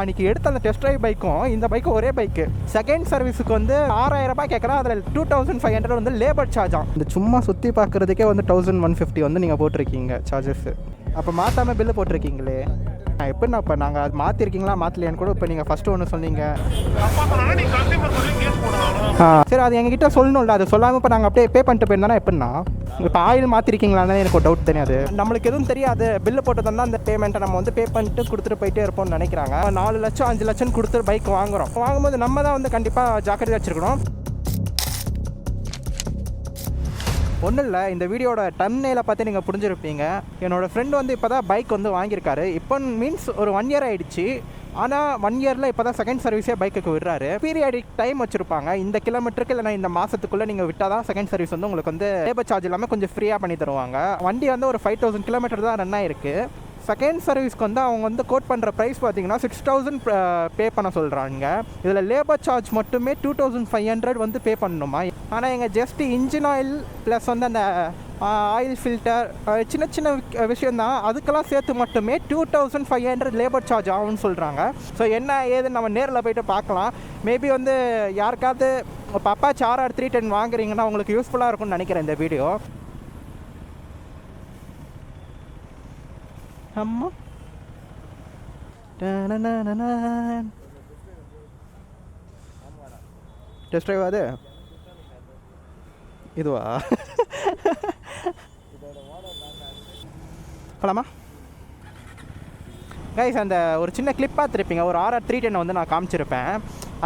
அன்றைக்கி எடுத்த அந்த டெஸ்ட் ட்ரைவ் பைக்கும் இந்த பைக்கும் ஒரே பைக்கு. செகண்ட் சர்வீஸுக்கு வந்து 6000 ரூபாய் கேட்குறேன். அதில் 2500 வந்து லேபர் சார்ஜாம். இந்த சும்மா சுற்றி பார்க்குறதுக்கே வந்து 1150 வந்து நீங்கள் போட்டிருக்கீங்க சார்ஜஸ்ஸு. அப்போ மாற்றாமல் பில்லு போட்டிருக்கீங்களே, எப்படின்னா இப்போ நாங்கள் அது மாற்றிருக்கீங்களா மாற்றலையான்னு கூட இப்போ நீங்கள் ஃபஸ்ட்டு ஒன்று சொன்னீங்க. சரி, அது எங்ககிட்ட சொல்லணும்ல, அது சொல்லாமல் இப்போ நாங்கள் அப்படியே பே பண்ணிட்டு போயிருந்தோன்னா எப்படின்னா, இப்போ ஆயில் மாற்றிருக்கீங்களான்னு எனக்கு ஒரு டவுட் தெரியாது. நம்மளுக்கு எதுவும் தெரியாது. பில்லு போட்டு தந்தால் அந்த பேமெண்ட்டை நம்ம வந்து பே பண்ணிட்டு கொடுத்துட்டு போயிட்டே இருப்போம்னு நினைக்கிறாங்க. 4 லட்சம் 5 லட்சம் கொடுத்து பைக் வாங்கும்போது நம்ம தான் வந்து கண்டிப்பாக ஜாக்கிரதையாக வச்சுருக்கணும். ஒன்றும் இல்லை, இந்த வீடியோட டம்ப்நெயிலை பார்த்து நீங்கள் புரிஞ்சிருப்பீங்க. என்னோடய ஃப்ரெண்டு வந்து இப்போ தான் பைக் வந்து வாங்கியிருக்காரு. இப்போ மீன்ஸ் ஒரு 1 இயர் ஆகிடுச்சு. ஆனால் 1 இயரில் இப்போ தான் செகண்ட் சர்வீஸே பைக்குக்கு விடுறாரு. பீரியாடிக் டைம் வச்சுருப்பாங்க. இந்த கிலோமீட்டருக்கு இல்லைனா இந்த மாதத்துக்குள்ளே நீங்கள் விட்டால் தான் செகண்ட் சர்வீஸ் வந்து உங்களுக்கு வந்து லேபர் சார்ஜ் இல்லாமல் கொஞ்சம் ஃப்ரீயாக பண்ணி தருவாங்க. வண்டி வந்து ஒரு 5000 கிலோமீட்டர் தான் ரன் ஆகிருக்கு. செகண்ட் சர்வீஸ்க்கு வந்து அவங்க வந்து கோட் பண்ணுற ப்ரைஸ் பார்த்தீங்கன்னா 6000 பே பண்ண சொல்கிறாங்க. இதில் லேபர் சார்ஜ் மட்டுமே 2500 வந்து பே பண்ணணுமா. ஆனால் எங்கள் ஜஸ்ட் இன்ஜின் ஆயில் ப்ளஸ் வந்து அந்த ஆயில் ஃபில்டர் சின்ன சின்ன விஷயந்தான், அதுக்கெல்லாம் சேர்த்து மட்டுமே 2500 லேபர் சார்ஜ் ஆகும்னு சொல்கிறாங்க. ஸோ என்ன ஏதுன்னு நம்ம நேரில் போய்ட்டு பார்க்கலாம். மேபி வந்து யாருக்காவது இப்போ அப்பாச்சி RR310 வாங்குறீங்கன்னா உங்களுக்கு யூஸ்ஃபுல்லாக இருக்கும்னு நினைக்கிறேன் இந்த வீடியோ. அம்மா டெஸ்ட் ட்ரைவ் அது இதுவா போலாமா கைஸ்? அந்த ஒரு சின்ன கிளிப் பார்த்துருப்பீங்க, ஒரு RR310 வந்து நான் காமிச்சிருப்பேன்.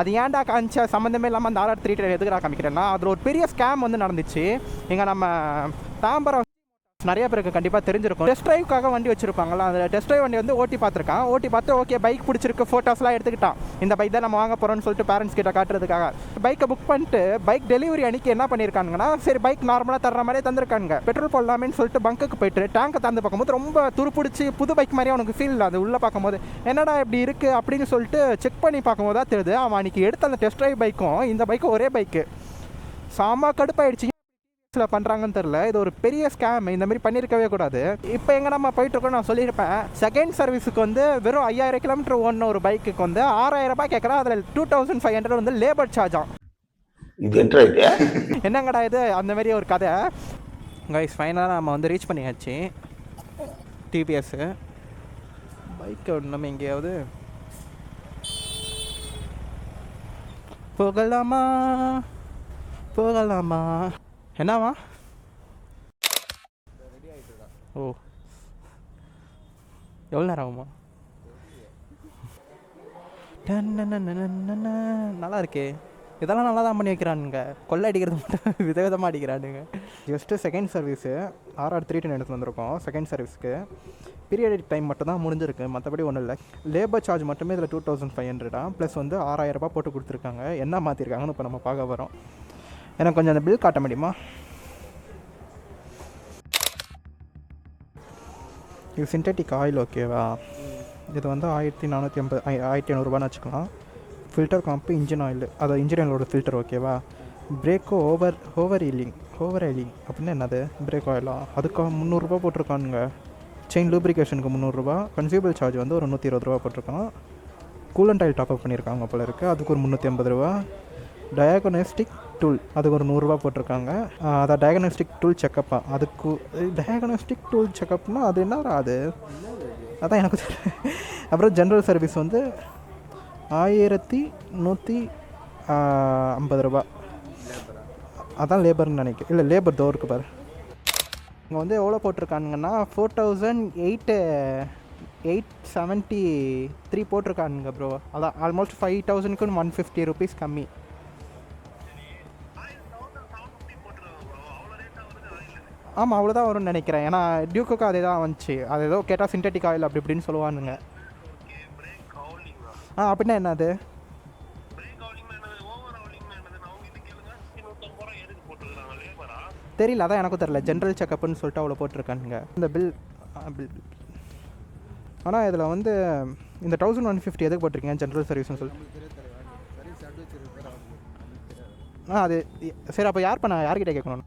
அது ஏன்டா காமிச்ச சம்மந்தமே இல்லாமல் அந்த RR310 எதுக்கு நான் காமிக்கிறேன்னா, அதில் ஒரு பெரிய ஸ்கேம் வந்து நடந்துச்சு. இங்கே நம்ம தாம்பரம் நிறைய பேருக்கு கண்டிப்பாக தெரிஞ்சிருக்கும். டெஸ்ட் ட்ரைவ்க்காக வண்டி வச்சுருப்பாங்களா, அந்த டெஸ்ட் ட்ரைவ் வண்டி வந்து ஓட்டி பார்த்துருக்கான். ஓட்டி பார்த்து ஓகே பைக் பிடிச்சிருக்கு, ஃபோட்டோஸ்லாம் எடுத்துக்கிட்டான். இந்த பைக் தான் நம்ம வாங்க போகிறோம்னு சொல்லிட்டு பேரண்ட்ஸ் கிட்ட காட்டுறதுக்காக பைக்கை புக் பண்ணிட்டு பைக் டெலிவரி அன்றைக்கி என்ன பண்ணியிருக்காங்கன்னா, சரி பைக் நார்மலாக தர்ற மாதிரியே தந்திருக்காங்க. பெட்ரோல் போடலாமேன்னு சொல்லிட்டு பங்குக்கு போயிட்டு டேங்கை தந்து பார்க்கும்போது ரொம்ப துருப்பிடிச்சி புது பைக் மாதிரியே அவனுக்கு ஃபீல். அது உள்ளே பார்க்கும்போது என்னடா இப்படி இருக்குது அப்படின்னு சொல்லிட்டு செக் பண்ணி பார்க்கும்போது தான் தெரியுது அவன் அன்றைக்கி எடுத்த அந்த டெஸ்ட் ட்ரைவ் பைக்கும் இந்த பைக்கும் ஒரே பைக்கு. செம கடுப்பாயிடுச்சு. பண்ணுறாங்கன்னு தெரில. இது ஒரு பெரிய ஸ்கேம். இந்த மாதிரி பண்ணியிருக்கவே கூடாது. இப்போ எங்கே நம்ம போயிட்டுருக்கோம் நான் சொல்லியிருப்பேன். செகண்ட் சர்வீஸுக்கு வந்து வெறும் 5000 கிலோமீட்டர் ஓடின ஒரு பைக்குக்கு வந்து 6000 ரூபாய் கேட்குறேன். அதில் 2500 வந்து லேபர் சார்ஜாம். என்னங்கடா இது, அந்த மாதிரி ஒரு கதை. கைஸ் ஃபைனலாக நம்ம வந்து ரீச் பண்ணியாச்சு TVS பைக். நம்ம எங்கேயாவது போகலாமா என்னவா? ஓ, எவ்வளோ நேரம் ஆகுமா? நல்லா இருக்கே. இதெல்லாம் நல்லா தான் பண்ணி வைக்கிறானுங்க. கொள்ளை அடிக்கிறது மட்டும் விதவிதமாக அடிக்கிறானுங்க. ஜஸ்ட்டு செகண்ட் சர்வீஸு RR310 எடுத்து வந்திருக்கோம். செகண்ட் சர்வீஸ்க்கு பீரியடிக் டைம் மட்டும் தான் முடிஞ்சிருக்கு, மற்றபடி ஒன்றும் இல்லை. லேபர் சார்ஜ் மட்டுமே இதில் 2500 ப்ளஸ் வந்து 6000 ரூபாய் போட்டு கொடுத்துருக்காங்க. என்ன மாற்றிருக்காங்கன்னு இப்போ நம்ம பார்க்க வரோம். எனக்கு கொஞ்சம் அந்த பில் காட்ட முடியுமா? இது சிந்தட்டிக் ஆயில் ஓகேவா? இது வந்து 1450 வச்சுக்கலாம். ஃபில்டர் காம்பு இன்ஜின் ஆயில், அது இன்ஜின் ஆயிலோட ஃபில்டர் ஓகேவா? பிரேக்கோ ஓவர் ஆயிலிங் அப்படின்னு என்னது? பிரேக் ஆயிலா? அதுக்கு 300 போட்டிருக்கானுங்க. செயின் லூப்ரிகேஷனுக்கு 300, கன்சியூபிள் சார்ஜ் வந்து ஒரு 120 போட்டிருக்கான். கூலண்ட் ஆயில் டாப்அப் பண்ணியிருக்காங்க போல இருக்குது, அதுக்கு ஒரு 350. டயக்னோஸ்டிக் டூல் அதுக்கு ஒரு 100 போட்டிருக்காங்க. அதான் டயக்னோஸ்டிக் டூல் செக்கப்பா. அதுக்கு டயக்னோஸ்டிக் டூல் செக்கப்னா அது என்னடா அது? அதான் எனக்கு தெரியும். அப்புறம் ஜென்ரல் சர்வீஸ் வந்து 1150. அதான் லேபர்னு நினைக்கிறேன். இல்லை லேபர் தோருக்கு பாரு. இங்கே வந்து எவ்வளோ போட்டிருக்கானுங்கன்னா 4873 போட்டிருக்கானுங்க ப்ரோ. அதான் ஆல்மோஸ்ட் 5000க்கு 150 rupees கம்மி. ஆமாம், அவ்வளோதான் வரும்னு நினைக்கிறேன். ஏன்னா டியூக்குக்கு அதே தான் வந்துச்சு. அது ஏதோ கேட்டால் சிந்தட்டிக் ஆயில் அப்படி இப்படின்னு சொல்லுவானுங்க. அப்படின்னா என்னது? தெரியல, அதான் எனக்கும் தெரியல. ஜென்ரல் செக்கப்னு சொல்லிட்டு அவ்வளோ போட்டிருக்கானுங்க. இந்த பில் ஆனால் இதில் வந்து இந்த 1150 எதுக்கு போட்டிருக்கீங்க ஜென்ரல் சர்வீஸ்னு சொல்லிட்டு? அது சரி. அப்போ யார்கிட்ட கேட்கணும்?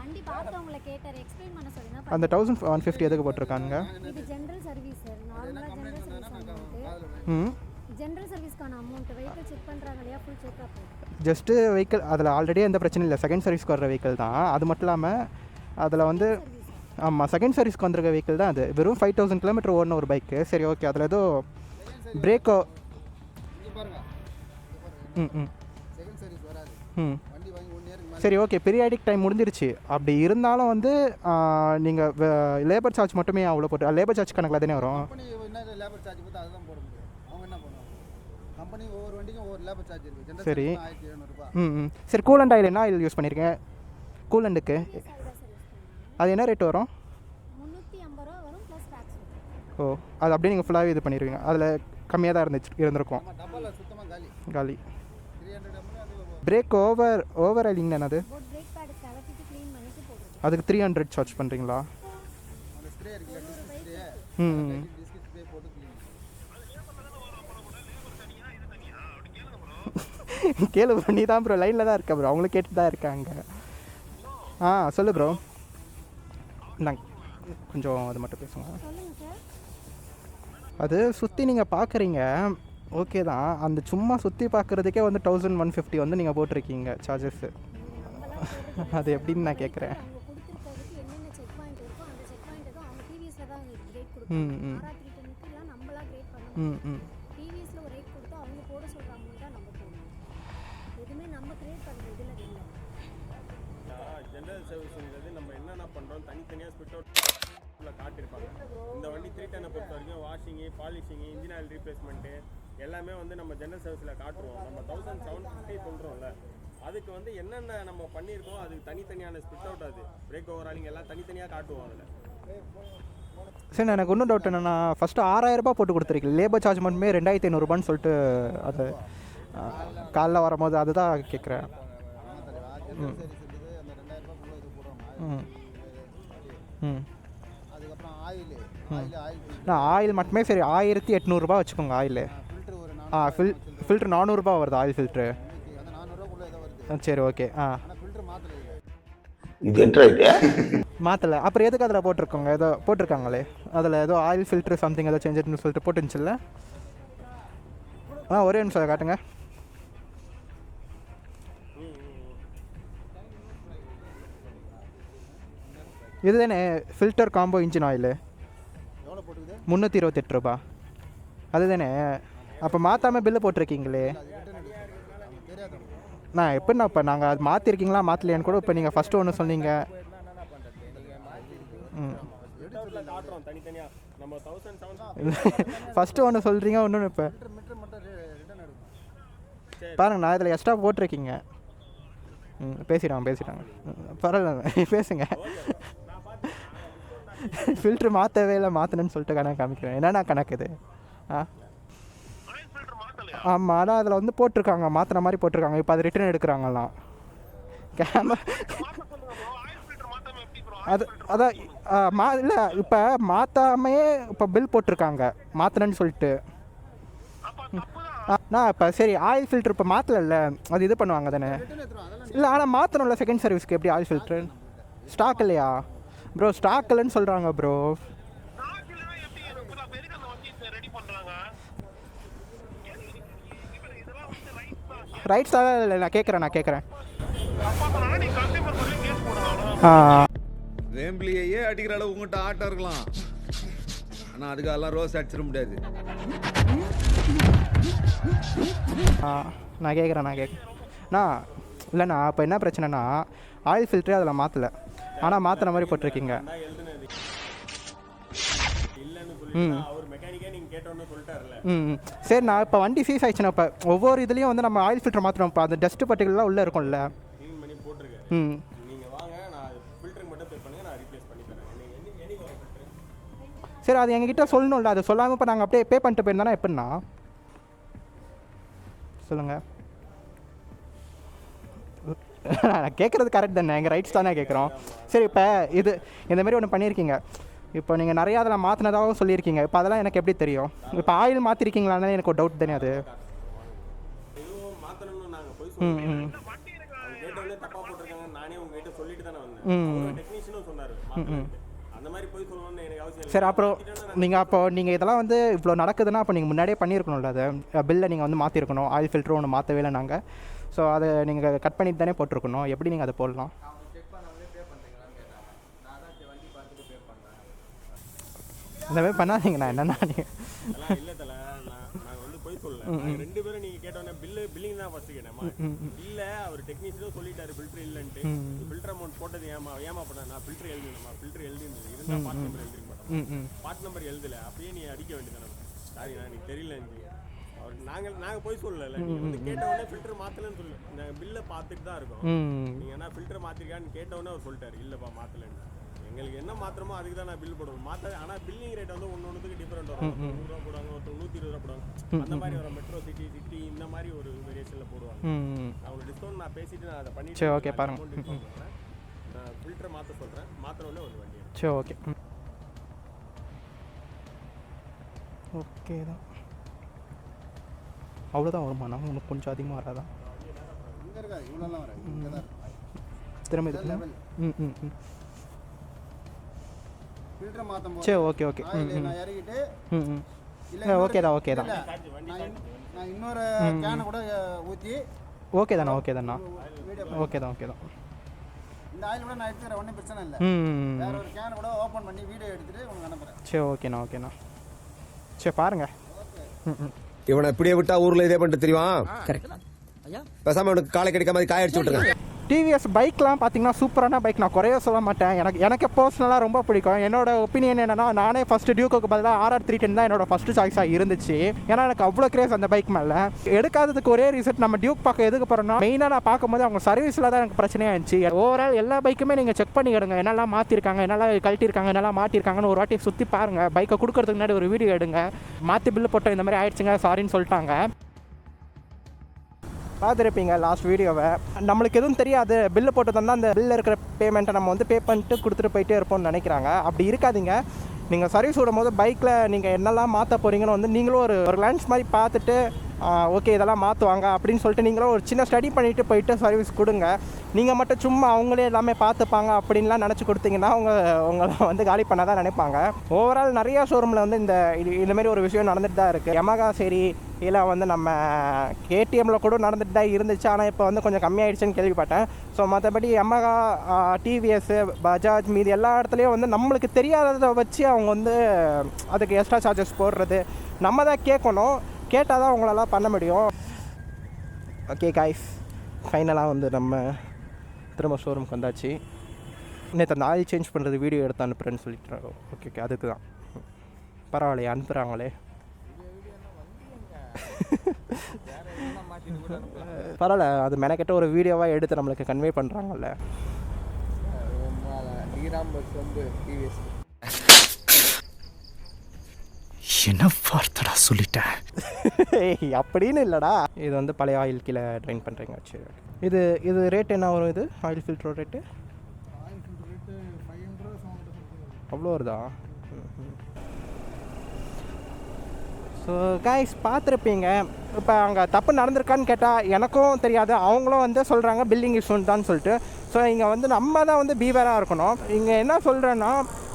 வண்டி பார்த்தவங்கள கேட்டார் எக்ஸ்பிளைன் பண்ண சொல்லுங்க. அந்த 1150 எதுக்கு போட்டிருக்காங்க? இது ஜெனரல் சர்வீஸ் சார். நார்மலா ஜெனரல் சர்வீஸ் அமௌண்ட். ஜெனரல் சர்வீஸ்க்கான அமௌண்ட் வெஹிக்கிள் செக் பண்றாங்க இல்லையா, ஃபுல் செக்அப். ஜஸ்ட் வெஹிக்கிள் அதில் ஆல்ரெடி எந்த பிரச்சனையும் இல்லை, செகண்ட் சர்வீஸ்க்கு வர வெஹிக்கிள் தான். அது மட்டும் இல்லாமல் அதில் வந்து ஆமாம் செகண்ட் சர்வீஸ்க்கு வந்துருக்க வெஹிக்கிள் தான் அது. வெறும் 5000 கிலோமீட்டர் ஓடின ஒரு பைக்கு. சரி ஓகே, அதில் ஏதோ பிரேக்கோ சரி ஓகே, பீரியாடிக் டைம் முடிஞ்சிருச்சு. அப்படி இருந்தாலும் வந்து நீங்கள் லேபர் சார்ஜ் மட்டுமே அவ்வளோ போட்டு, லேபர் சார்ஜ் கணக்கில் தானே வரும். சரி சரி, கூலண்ட் ஆயில் என்ன ஆயில் யூஸ் பண்ணியிருக்கேன்? கூலண்டுக்கு அது என்ன ரேட் வரும்? 350 ரூபா வரும் ப்ளஸ் டாக்ஸ். ஓ, அது அப்படியே நீங்கள் ஃபுல்லாகவே இது பண்ணிடுவீங்க. அதில் கம்மியாக தான் இருந்திருக்கும். காலி. பிரேக் ஓவர் ஆயிலிங் என்னது? அதுக்கு 300 சார்ஜ் பண்ணுறீங்களா? கேளு ப்ரோ, நீ தான் ப்ரோ லைனில் தான் இருக்க ப்ரோ, அவங்களும் கேட்டு தான் இருக்காங்க. சொல்லு ப்ரோ. நாங்கள் கொஞ்சம் அது மட்டும் பேசுங்க. அது சுற்றி நீங்கள் பார்க்குறீங்க ஓகே தான், அந்த சும்மா சுற்றி பார்க்குறதுக்கே வந்து 1150 வந்து நீங்கள் போட்டிருக்கீங்க சார்ஜஸ்ஸு. அது எப்படின்னு நான் கேட்குறேன். ஜெனரல் சர்வீஸ்ங்கிறது நம்ம என்னென்ன பண்ணுறோம் தனித்தனியாக ஸ்பிட் அவுட் காட்டியிருப்பாங்க. இந்த வண்டி 310 பொறுத்த வரைக்கும் வாஷிங்கு, பாலிஷிங்கு, இன்ஜின் ஆயில் ரீப்ளேஸ்மெண்ட்டு எல்லாமே வந்து நம்ம ஜெனரல் சர்வீஸில் காட்டுவோம். நம்ம 1750 சொல்கிறோம்ல, அதுக்கு வந்து என்னென்ன நம்ம பண்ணியிருக்கோம் அதுக்கு தனித்தனியான ஸ்பிட் அவுட், அது பிரேக் ஓவராலிங் எல்லாம் தனித்தனியாக காட்டுவோம் அதில். சரி, எனக்கு இன்னும் டவுட் என்னென்னா, ஃபஸ்ட்டு 6000 ரூபா போட்டு கொடுத்துருக்கீங்க, லேபர் சார்ஜ் மட்டுமே 2500 சொல்லிட்டு அது காலைல வரும்போது அதுதான் கேட்குறேன். ஆயில் மட்டுமே சரி 1800 வச்சுக்கோங்க. ஆயில் ஃபில்ட்ரு 400 வருது. ஆயில் ஃபில்ட்ரு சரி ஓகே. மாற்றலை, அப்புறம் எதுக்கு அதில் போட்டிருக்கோங்க? ஏதோ போட்டிருக்காங்களே அதில், ஏதோ ஆயில் ஃபில்ட்ரு சம்திங் ஏதோ சேஞ்சுன்னு சொல்லிட்டு போட்டுருந்துச்சுல்ல. ஒரே நிமிஷம் காட்டுங்க. இதுதானே ஃபில்டர் காம்போ இன்ஜின் ஆயிலு 328 ரூபா அதுதானே? அப்போ மாற்றாமல் பில்லு போட்டிருக்கீங்களே. நான் எப்படின்னா இப்போ நாங்கள் அது மாற்றிருக்கீங்களா மாற்றலையான்னு கூட இப்போ நீங்கள் ஃபஸ்ட்டு ஒன்று சொன்னீங்க. ஃபஸ்ட்டு ஒன்று சொல்கிறீங்க, ஒன்று இப்போ பாருங்க, நான் இதில் எக்ஸ்ட்ரா போட்டிருக்கீங்க. பேசிட்டாங்க பரவாயில்ல பேசுங்க. ஃபில்ட்ரு மாற்றவே இல்லை, மாற்றணுன்னு சொல்லிட்டு கணக்கு காமிக்கிறேன். என்னென்ன கணக்கு இது? ஆமாம், ஆனால் அதில் வந்து போட்டிருக்காங்க மாற்றின மாதிரி போட்டிருக்காங்க. இப்போ அது ரிட்டர்ன் எடுக்கிறாங்களாம். அதான் இல்லை, இப்போ மாற்றாமையே இப்போ பில் போட்டிருக்காங்க மாற்றினேன்னு சொல்லிட்டு. நான் இப்போ சரி ஆயில் ஃபில்ட்ரு இப்போ மாற்றல, அது இது பண்ணுவாங்க தானே? இல்லை, ஆனால் மாற்றணும்ல செகண்ட் சர்வீஸ்க்கு. எப்படி ஆயில் ஃபில்ட்ரு ஸ்டாக் இல்லையா ப்ரோ? ஸ்டாக் இல்லைன்னு சொல்கிறாங்க ப்ரோ. ரைட்ஸாக இல்லை, நான் கேட்குறேன். வேம்பிலியே அடிக்கிற அளவு உங்கள்கிட்ட ஆட்டம் இருக்கலாம், ஆனால் அதுக்கெல்லாம் ரோஸ் அடிச்சிட முடியாது. நான் கேட்குறேன் இல்லைண்ணா. இப்போ என்ன பிரச்சனைனா, ஆயில் ஃபில்ட்ரே அதில் மாற்றலை, ஆனால் மாற்றின மாதிரி போட்டிருக்கீங்க. சரி, நான் இப்போ வண்டி சீஸ் ஆயிடுச்சுன்னா இப்போ ஒவ்வொரு இதுலேயும் வந்து நம்ம ஆயில் ஃபில்டர் மாற்றணும். இப்போ அந்த டஸ்ட்டு பட்டிகள்லாம் உள்ளே இருக்கும்ல. சரி, அது எங்ககிட்ட சொல்லணும்ல, அது சொல்லாமல் இப்போ நாங்கள் அப்படியே பே பண்ணிட்டு போயிருந்தோன்னா எப்படின்னா சொல்லுங்கள். நான் கேட்குறது கரெக்ட் தானே, எங்கள் ரைட்ஸ் தானே கேட்குறோம். சரி, இப்போ இது இந்தமாரி ஒன்று பண்ணியிருக்கீங்க, இப்போ நீங்கள் நிறையா அதில் மாற்றினதாகவும் சொல்லியிருக்கீங்க. இப்போ அதெல்லாம் எனக்கு எப்படி தெரியும்? இப்போ ஆயில் மாற்றிருக்கீங்களான்னு எனக்கு ஒரு டவுட் தானே அது. டெக்னீஷியனும் சொன்னார் அந்த மாதிரி போய் சொல்லணும்னு எனக்கு அவசியம். சரி, அப்புறம் நீங்கள் இதெல்லாம் வந்து இவ்வளோ நடக்குதுன்னா அப்போ நீங்கள் முன்னாடியே பண்ணியிருக்கணும்ல, அதை பில்லை நீங்கள் வந்து மாற்றிருக்கணும். ஆயில் ஃபில்ட்ரு ஒன்று மாற்றவே இல்லை நாங்கள். ஸோ அதை நீங்கள் கட் பண்ணிட்டு தானே போட்டிருக்கணும். எப்படி நீங்கள் அதை போடலாம்? இந்த மாதிரி பண்ணாதீங்கண்ணா. என்னன்னா நீங்கள் இல்லை தலை, நாங்கள் வந்து போய் சொல்லல. 2 பேரும் நீங்கள் கேட்டோன்னே பில்லிங் தான் ஃபஸ்ட்டு கேட்டேன். இல்லை அவர் டெக்னீஷியனும் சொல்லிட்டாரு ஃபில்டர் இல்லைன்ட்டு. ஃபில்டர் அமௌண்ட் போட்டது ஏமா பண்ண நான் ஃபில்டர் எழுதினேம்மா. ஃபில்டர் எழுதிருந்தது இருந்தால் பார்ட் நம்பர் எழுதிருக்க மாட்டோம். பார்ட் நம்பர் எழுதலை, அப்பயே நீ அடிக்க வேண்டியதானே. சாரி நான் எனக்கு தெரியல. அவர் நாங்கள் போய் சொல்லலை. நீங்கள் வந்து கேட்டவுடனே ஃபில்டர் மாற்றலன்னு சொல்லு. நாங்கள் பில்லை பார்த்துட்டு தான் இருக்கோம். நீங்கள் என்ன ஃபில்டர் மாற்றிருக்கான்னு கேட்டவுடனே அவர் சொல்லிட்டாரு இல்லைப்பா மாற்றலன்னு. எங்களுக்கு என்ன மாத்திரமோ அதுக்கு தான் நான் பில் போடுவோம். ஆனால் பில்லிங் ரேட் வந்து ஒன்றுக்கு டிஃப்ரெண்ட் வரும். 100 ரூபா போடுவாங்க, ஒருத்தர் 120 ரூபா போடுவாங்க. அந்த மாதிரி வரும். மெட்ரோ சிட்டி இந்த மாதிரி ஒரு வேரியேஷனில் போடுவாங்க. அவங்க டிஸ்கவுண்ட் நான் பேசிட்டு நான் அதை பண்ணிட்டு சரி ஓகே பாருங்க. நான் ஃபில்டரை மாற்ற சொல்கிறேன். மாத்திரவுடனே ஒரு வண்டி. சரி ஓகே ஓகே தான். அவ்வளோதான் வருமானம். உனக்கு கொஞ்சம் அதிகமாக வராதான்? திரும்ப இது சரி ஓகே ஓகே ஓகே தான் ஓகே தான் இன்னொரு கேனை கூட ஊற்றி ஓகே தாண்ணா ஓகே தாண்ணா ஓகே தான் ஓகே தான். இந்த ஆயில் கூட நான் எடுத்துக்கிறேன், ஒன்றும் பிரச்சனை இல்லை. வேற ஒரு கேனை கூட ஓப்பன் பண்ணி வீடியோ எடுத்துட்டு உங்களுக்கு அனுப்புகிறேன். சரி ஓகேண்ணா ஓகேண்ணா. சரி பாருங்க. இவனை இப்படியே விட்டா ஊர்ல இதே பண்ணிட்டு தெரியுமா? பேசாம இவனுக்கு காலை கிடைக்காம காய அடிச்சு விட்டுருங்க. டிவிஎஸ் பைக்லாம் பார்த்தீங்கன்னா சூப்பரான பைக். நான் குறைய சொல்ல மாட்டேன். எனக்கு பர்சனலாக ரொம்ப பிடிக்கும். என்னோட ஒப்பீனியன் என்னென்னா, நானே ஃபஸ்ட்டு டியூக்கு பதிலாக RR310 தான் என்னோட ஃபஸ்ட்டு சாய்ஸாக இருந்துச்சு. ஏன்னா எனக்கு அவ்வளோ கிரேஸ் அந்த பைக் மேலே. எடுக்காததுக்கு ஒரே ரீசன், நம்ம டியூக் பார்க்க எதுக்கு போகிறோம்னா, மெயினாக நான் பார்க்கும்போது அவங்க சர்வீஸில் தான் எனக்கு பிரச்சனையாக இருந்துச்சு. ஓவரால் எல்லா பைக்குமே நீங்கள் செக் பண்ணிக்கிடுங்க. என்னெல்லாம் மாற்றிருக்காங்க, என்னெல்லாம் கழட்டிருக்காங்க, என்னெல்லாம் மாற்றிருக்காங்கன்னு ஒரு வாட்டி சுற்றி பாருங்கள். பைக்கை கொடுக்கறதுக்கு முன்னாடி ஒரு வீடியோ எடுங்க. மாற்றி பில்லு போட்டோம் இந்த மாதிரி ஆயிடுச்சுங்க சாரின்னு சொல்லிட்டாங்க. பார்த்துருப்பீங்க லாஸ்ட் வீடியோவை. நம்மளுக்கு எதுவும் தெரியாது, பில்லு போட்டு தந்தால் அந்த பில்லில் இருக்கிற பேமெண்ட்டை நம்ம வந்து பே பண்ணிட்டு கொடுத்துட்டு போயிட்டே இருப்போம்னு நினைக்கிறாங்க. அப்படி இருக்காதீங்க. நீங்கள் சர்வீஸ் விடும்போது பைக்கில் நீங்கள் என்னெல்லாம் மாற்ற போகிறீங்கன்னு வந்து நீங்களும் ஒரு கிளான்ஸ் மாதிரி பார்த்துட்டு ஓகே இதெல்லாம் மாற்றுவாங்க அப்படின்னு சொல்லிட்டு நீங்களும் ஒரு சின்ன ஸ்டடி பண்ணிவிட்டு போயிட்டு சர்வீஸ் கொடுங்க. நீங்கள் மட்டும் சும்மா அவங்களே எல்லாமே பார்த்துப்பாங்க அப்படின்லாம் நினச்சி கொடுத்தீங்கன்னா உங்களை வந்து காலி பண்ண தான் நினைப்பாங்க. ஓவரால் நிறையா ஷோரூமில் வந்து இந்தமாரி ஒரு விஷயம் நடந்துட்டு தான் இருக்குது. யமகா சரி இல்லை வந்து நம்ம KTMல கூட நடந்துட்டு தான் இருந்துச்சு. ஆனால் இப்போ வந்து கொஞ்சம் கம்மியாயிடுச்சுன்னு கேள்விப்பட்டேன். ஸோ மற்றபடி யமகா, TVS, பஜாஜ் மீது எல்லா இடத்துலையும் வந்து நம்மளுக்கு தெரியாததை வச்சு அவங்க வந்து அதுக்கு எக்ஸ்ட்ரா சார்ஜஸ் போடுறது. நம்ம தான் கேட்கணும். கேட்டால் தான் அவங்களால பண்ண முடியும். ஓகே காய்ஸ், ஃபைனலாக வந்து நம்ம திரும்ப ஷோரூமுக்கு வந்தாச்சு. நேற்று அந்த ஆயில் சேஞ்ச் பண்ணுறது வீடியோ எடுத்து அனுப்புகிறேன்னு சொல்லிட்டு. ஓகே அதுக்கு தான் பரவாயில்லையே அனுப்புகிறாங்களே. பரவாயில்ல, அது மெனக்கிட்ட ஒரு வீடியோவாக எடுத்து நம்மளுக்கு கன்வே பண்ணுறாங்கல்ல. என்ன வார்த்தடா சொல்லிட்டேன் அப்படின்னு இல்லைடா. இது வந்து பழைய ஆயில் கீழே ட்ரைன் பண்ணுறீங்க. சரி, இது ரேட் என்ன வரும்? இது ஆயில் ஃபில்டர் ரேட்டு அவ்வளோ வருதா? ஸோ கைஸ் பார்த்துருப்பீங்க. இப்போ அங்கே தப்பு நடந்திருக்கான்னு கேட்டால் எனக்கும் தெரியாது. அவங்களும் வந்து சொல்கிறாங்க பில்லிங் இஷ்யூன்னு தான் சொல்லிட்டு. ஸோ இங்கே வந்து நம்ம தான் வந்து பீவராக இருக்கணும். இங்கே என்ன சொல்கிறேன்னா,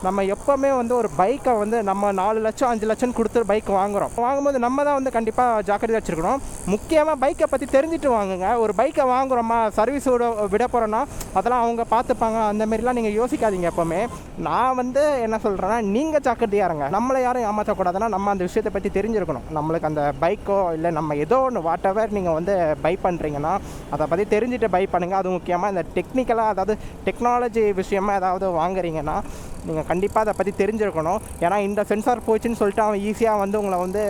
நம்ம எப்போவுமே வந்து ஒரு பைக்கை வந்து நம்ம 4 லட்சம் 5 லட்சம் கொடுத்து பைக் வாங்கும்போது நம்ம தான் வந்து கண்டிப்பாக ஜாக்கிரதையாக வச்சுருக்கணும். முக்கியமாக பைக்கை பற்றி தெரிஞ்சுட்டு வாங்குங்க. ஒரு பைக்கை வாங்குகிறோமா, சர்வீஸ் விட போகிறோன்னா அதெல்லாம் அவங்க பார்த்துப்பாங்க. அந்தமாரிலாம் நீங்கள் யோசிக்காதீங்க எப்போவுமே. நான் வந்து என்ன சொல்கிறேன்னா, நீங்கள் ஜாக்கிரதையாக இருங்க. நம்மளை யாரும் ஏமாற்றக்கூடாதுன்னா நம்ம அந்த விஷயத்தை பற்றி தெரிஞ்சிருக்கணும். நம்மளுக்கு அந்த பைக்கோ இல்லை நம்ம ஏதோ ஒன்று வாட் எவர் நீங்கள் வந்து பை பண்ணுறீங்கன்னா அதை பற்றி தெரிஞ்சுட்டு பை பண்ணுங்கள். அது முக்கியமாக இந்த டெக்னிக்கலாக, அதாவது டெக்னாலஜி விஷயமாக ஏதாவது வாங்குறீங்கன்னா நீங்கள் கண்டிப்பாக அதை பற்றி தெரிஞ்சிருக்கணும். ஏன்னா இந்த சென்சார் போச்சுன்னு சொல்லிட்டு அவன் ஈஸியாக வந்து உங்களை வந்து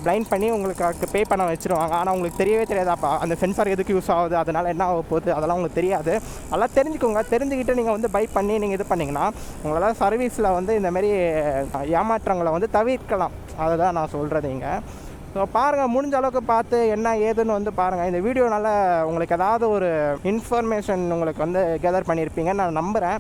பிளைண்ட் பண்ணி உங்களுக்கு பே பண்ண வச்சுருவாங்க. ஆனால் உங்களுக்கு தெரியவே தெரியாதாப்பா அந்த சென்சார் எதுக்கு யூஸ் ஆகுது, அதனால் என்ன ஆக போகுது, அதெல்லாம் உங்களுக்கு தெரியாது. அதெல்லாம் தெரிஞ்சுக்கோங்க. தெரிஞ்சுக்கிட்டு நீங்கள் வந்து பை பண்ணி நீங்கள் இது பண்ணிங்கன்னா உங்களால் சர்வீஸில் வந்து இந்தமாரி ஏமாற்றங்களை வந்து தவிர்க்கலாம். அதை தான் நான் சொல்கிறதுங்க. ஸோ பாருங்கள், முடிஞ்ச அளவுக்கு பார்த்து என்ன ஏதுன்னு வந்து பாருங்கள். இந்த வீடியோனால் உங்களுக்கு ஏதாவது ஒரு இன்ஃபர்மேஷன் உங்களுக்கு வந்து கேதர் பண்ணியிருப்பீங்கன்னு நான் நம்புகிறேன்.